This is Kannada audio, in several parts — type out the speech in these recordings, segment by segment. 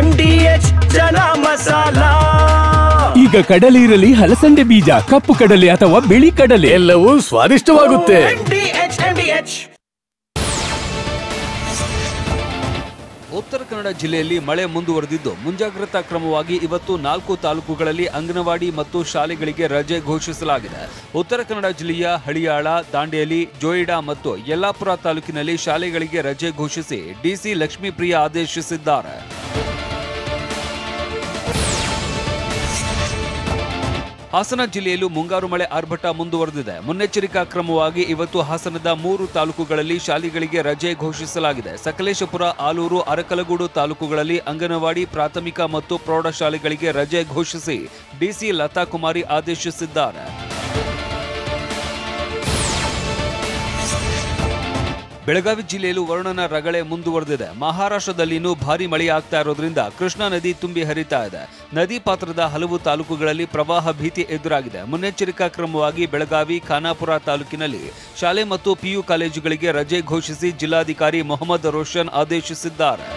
MDH ಜನ ಮಸಾಲಾ. ಈಗ ಕಡಲೆ ಇರಲಿ, ಹಲಸಂದೆ ಬೀಜ, ಕಪ್ಪು ಕಡಲೆ ಅಥವಾ ಬಿಳಿ ಕಡಲೆ, ಎಲ್ಲವೂ ಸ್ವಾದಿಷ್ಟವಾಗುತ್ತೆ. MDH. ಉತ್ತರ ಕನ್ನಡ ಜಿಲ್ಲೆಯಲ್ಲಿ ಮಳೆ ಮುಂದುವರೆದಿದ್ದು, ಮುಂಜಾಗ್ರತಾ ಕ್ರಮವಾಗಿ ಇವತ್ತು 4 ತಾಲೂಕುಗಳಲ್ಲಿ ಅಂಗನವಾಡಿ ಮತ್ತು ಶಾಲೆಗಳಿಗೆ ರಜೆ ಘೋಷಿಸಲಾಗಿದೆ. ಉತ್ತರ ಕನ್ನಡ ಜಿಲ್ಲೆಯ ಹಳಿಯಾಳ, ದಾಂಡೇಲಿ, ಜೋಯಿಡಾ ಮತ್ತು ಯಲ್ಲಾಪುರ ತಾಲೂಕಿನಲ್ಲಿ ಶಾಲೆಗಳಿಗೆ ರಜೆ ಘೋಷಿಸಿ ಡಿಸಿ ಲಕ್ಷ್ಮೀಪ್ರಿಯ ಆದೇಶಿಸಿದ್ದಾರೆ. ಹಾಸನ ಜಿಲ್ಲೆಯಲ್ಲೂ ಮುಂಗಾರು ಮಳೆ ಆರ್ಭಟ ಮುಂದುವರೆದಿದೆ. ಮುನ್ನೆಚ್ಚರಿಕಾ ಕ್ರಮವಾಗಿ ಇವತ್ತು ಹಾಸನದ 3 ತಾಲೂಕುಗಳಲ್ಲಿ ಶಾಲೆಗಳಿಗೆ ರಜೆ ಘೋಷಿಸಲಾಗಿದೆ. ಸಕಲೇಶಪುರ, ಆಲೂರು, ಅರಕಲಗೂಡು ತಾಲೂಕುಗಳಲ್ಲಿ ಅಂಗನವಾಡಿ, ಪ್ರಾಥಮಿಕ ಮತ್ತು ಪ್ರೌಢಶಾಲೆಗಳಿಗೆ ರಜೆ ಘೋಷಿಸಿ ಡಿಸಿ ಲತಾ ಕುಮಾರಿ ಆದೇಶಿಸಿದ್ದಾರೆ. ಬೆಳಗಾವಿ ಜಿಲ್ಲೆಯಲ್ಲೂ ವರುಣನ ರಗಳೆ ಮುಂದುವರೆದಿದೆ. ಮಹಾರಾಷ್ಟ್ರದಲ್ಲಿನೂ ಭಾರೀ ಮಳೆಯಾಗ್ತಾ ಇರೋದ್ರಿಂದ ಕೃಷ್ಣಾ ನದಿ ತುಂಬಿ ಹರಿತಾ ಇದೆ. ನದಿ ಪಾತ್ರದ ಹಲವು ತಾಲೂಕುಗಳಲ್ಲಿ ಪ್ರವಾಹ ಭೀತಿ ಎದುರಾಗಿದೆ. ಮುನ್ನೆಚ್ಚರಿಕಾ ಕ್ರಮವಾಗಿ ಬೆಳಗಾವಿ, ಖಾನಾಪುರ ತಾಲೂಕಿನಲ್ಲಿ ಶಾಲೆ ಮತ್ತು ಪಿಯು ಕಾಲೇಜುಗಳಿಗೆ ರಜೆ ಘೋಷಿಸಿ ಜಿಲ್ಲಾಧಿಕಾರಿ ಮೊಹಮ್ಮದ್ ರೋಷನ್ ಆದೇಶಿಸಿದ್ದಾರೆ.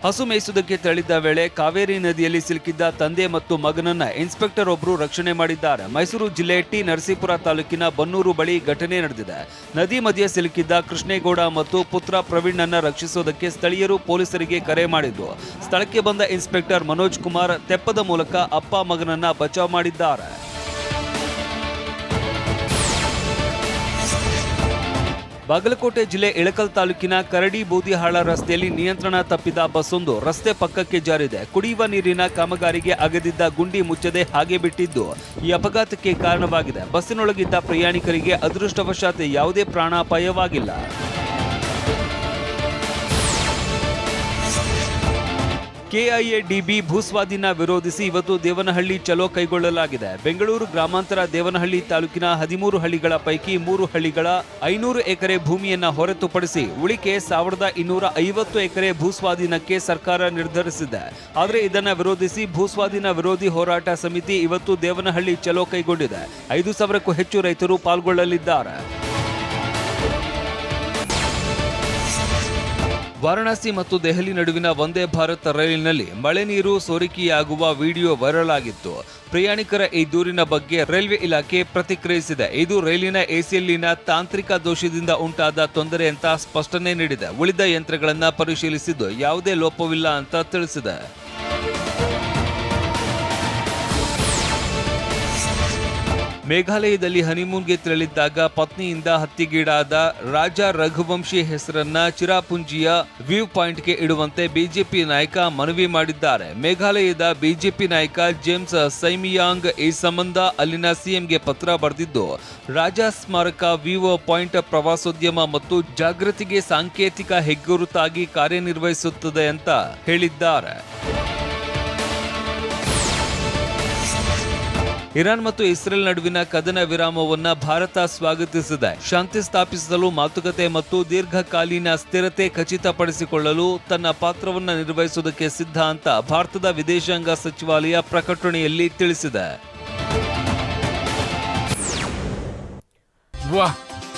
ಹಸು ಮೇಯಿಸುವುದಕ್ಕೆ ತೆರಳಿದ್ದ ವೇಳೆ ಕಾವೇರಿ ನದಿಯಲ್ಲಿ ಸಿಲುಕಿದ್ದ ತಂದೆ ಮತ್ತು ಮಗನನ್ನ ಇನ್ಸ್ಪೆಕ್ಟರ್ ಒಬ್ಬರು ರಕ್ಷಣೆ ಮಾಡಿದ್ದಾರೆ. ಮೈಸೂರು ಜಿಲ್ಲೆ ಟಿ ನರಸೀಪುರ ತಾಲೂಕಿನ ಬನ್ನೂರು ಬಳಿ ಘಟನೆ ನಡೆದಿದೆ. ನದಿ ಮಧ್ಯೆ ಸಿಲುಕಿದ್ದ ಕೃಷ್ಣೇಗೌಡ ಮತ್ತು ಪುತ್ರ ಪ್ರವೀಣ್ ರಕ್ಷಿಸುವುದಕ್ಕೆ ಸ್ಥಳೀಯರು ಪೊಲೀಸರಿಗೆ ಕರೆ ಮಾಡಿದ್ದು, ಸ್ಥಳಕ್ಕೆ ಬಂದ ಇನ್ಸ್ಪೆಕ್ಟರ್ ಮನೋಜ್ ಕುಮಾರ್ ತೆಪ್ಪದ ಮೂಲಕ ಅಪ್ಪ ಮಗನನ್ನ ಬಚಾವ್ ಮಾಡಿದ್ದಾರೆ. ಬಾಗಲಕೋಟೆ ಜಿಲ್ಲೆ ಇಳಕಲ್ ತಾಲೂಕಿನ ಕರಡಿ ಬೂದಿಹಾಳ ರಸ್ತೆಯಲ್ಲಿ ನಿಯಂತ್ರಣ ತಪ್ಪಿದ ಬಸ್ಸೊಂದು ರಸ್ತೆ ಪಕ್ಕಕ್ಕೆ ಜಾರಿದೆ. ಕುಡಿಯುವ ನೀರಿನ ಕಾಮಗಾರಿಗೆ ಅಗೆದಿದ್ದ ಗುಂಡಿ ಮುಚ್ಚದೆ ಹಾಗೆ ಬಿಟ್ಟಿದ್ದು ಈ ಅಪಘಾತಕ್ಕೆ ಕಾರಣವಾಗಿದೆ. ಬಸ್ಸಿನೊಳಗಿದ್ದ ಪ್ರಯಾಣಿಕರಿಗೆ ಅದೃಷ್ಟವಶಾತ್ ಯಾವುದೇ ಪ್ರಾಣಾಪಾಯವಾಗಿಲ್ಲ. ಕೆಐಎಡಿಬಿ ಭೂಸ್ವಾಧೀನ ವಿರೋಧಿಸಿ ಇವತ್ತು ದೇವನಹಳ್ಳಿ ಚಲೋ ಕೈಗೊಳ್ಳಲಾಗಿದೆ. ಬೆಂಗಳೂರು ಗ್ರಾಮಾಂತರ ದೇವನಹಳ್ಳಿ ತಾಲೂಕಿನ 13 ಹಳ್ಳಿಗಳ ಪೈಕಿ 3 ಹಳ್ಳಿಗಳ 500 ಎಕರೆ ಭೂಮಿಯನ್ನ ಹೊರತುಪಡಿಸಿ ಉಳಿಕೆ 1250 ಎಕರೆ ಭೂಸ್ವಾಧೀನಕ್ಕೆ ಸರ್ಕಾರ ನಿರ್ಧರಿಸಿದೆ. ಆದರೆ ಇದನ್ನ ವಿರೋಧಿಸಿ ಭೂಸ್ವಾಧೀನ ವಿರೋಧಿ ಹೋರಾಟ ಸಮಿತಿ ಇವತ್ತು ದೇವನಹಳ್ಳಿ ಚಲೋ ಕೈಗೊಂಡಿದೆ. 5,000ಕ್ಕೂ ಹೆಚ್ಚು ರೈತರು ಪಾಲ್ಗೊಳ್ಳಲಿದ್ದಾರೆ. ವಾರಣಾಸಿ ಮತ್ತು ದೆಹಲಿ ನಡುವಿನ ವಂದೇ ಭಾರತ್ ರೈಲಿನಲ್ಲಿ ಮಳೆ ನೀರು ಸೋರಿಕೆಯಾಗುವ ವಿಡಿಯೋ ವೈರಲ್ ಆಗಿತ್ತು. ಪ್ರಯಾಣಿಕರ ಈ ದೂರಿನ ಬಗ್ಗೆ ರೈಲ್ವೆ ಇಲಾಖೆ ಪ್ರತಿಕ್ರಿಯಿಸಿದೆ. ಇದು ರೈಲಿನ ಎಸಿಯಲ್ಲಿನ ತಾಂತ್ರಿಕ ದೋಷದಿಂದ ಉಂಟಾದ ತೊಂದರೆ ಅಂತ ಸ್ಪಷ್ಟನೆ ನೀಡಿದೆ. ಉಳಿದ ಯಂತ್ರಗಳನ್ನು ಪರಿಶೀಲಿಸಿದ್ದು ಯಾವುದೇ ಲೋಪವಿಲ್ಲ ಅಂತ ತಿಳಿಸಿದೆ. ಮೇಘಾಲಯದಲ್ಲಿ ಹನಿಮೂನ್ಗೆ ತೆರಳಿದ್ದಾಗ ಪತ್ನಿಯಿಂದ ಹತ್ಯೆಗೀಡಾದ ರಾಜ ರಘುವಂಶಿ ಹೆಸರನ್ನ ಚಿರಾಪುಂಜಿಯ ವ್ಯೂ ಪಾಯಿಂಟ್ಗೆ ಇಡುವಂತೆ ಬಿಜೆಪಿ ನಾಯಕ ಮನವಿ ಮಾಡಿದ್ದಾರೆ. ಮೇಘಾಲಯದ ಬಿಜೆಪಿ ನಾಯಕ ಜೇಮ್ಸ್ ಸೈಮಿಯಾಂಗ್ ಈ ಸಂಬಂಧ ಅಲ್ಲಿನ ಸಿಎಂಗೆ ಪತ್ರ ಬರೆದಿದ್ದು, ರಾಜ ಸ್ಮಾರಕ ವ್ಯೂ ಪಾಯಿಂಟ್ ಪ್ರವಾಸೋದ್ಯಮ ಮತ್ತು ಜಾಗೃತಿಗೆ ಸಾಂಕೇತಿಕ ಹೆಗ್ಗುರುತಾಗಿ ಕಾರ್ಯನಿರ್ವಹಿಸುತ್ತದೆ ಅಂತ ಹೇಳಿದ್ದಾರೆ. ಇರಾನ್ ಮತ್ತು ಇಸ್ರೇಲ್ ನಡುವಿನ ಕದನ ವಿರಾಮವನ್ನು ಭಾರತ ಸ್ವಾಗತಿಸಿದೆ. ಶಾಂತಿ ಸ್ಥಾಪಿಸಲು ಮಾತುಕತೆ ಮತ್ತು ದೀರ್ಘಕಾಲೀನ ಸ್ಥಿರತೆ ಖಚಿತಪಡಿಸಿಕೊಳ್ಳಲು ತನ್ನ ಪಾತ್ರವನ್ನು ನಿರ್ವಹಿಸುವುದಕ್ಕೆ ಸಿದ್ಧ ಅಂತ ಭಾರತದ ವಿದೇಶಾಂಗ ಸಚಿವಾಲಯ ಪ್ರಕಟಣೆಯಲ್ಲಿ ತಿಳಿಸಿದೆ.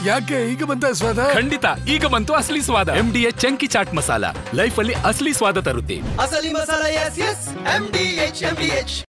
ಯಾಕೆ ಈಗ ಬಂತ ಸ್ವಾದ? ಖಂಡಿತ ಈಗ ಬಂತು ಅಸಲಿ ಸ್ವಾದ. MDH chunky chaat masala life ಅಲ್ಲಿ ಅಸಲಿ ಸ್ವಾದ ತರುತ್ತೆ. ಅಸಲಿ ಮಸಾಲ, MDH.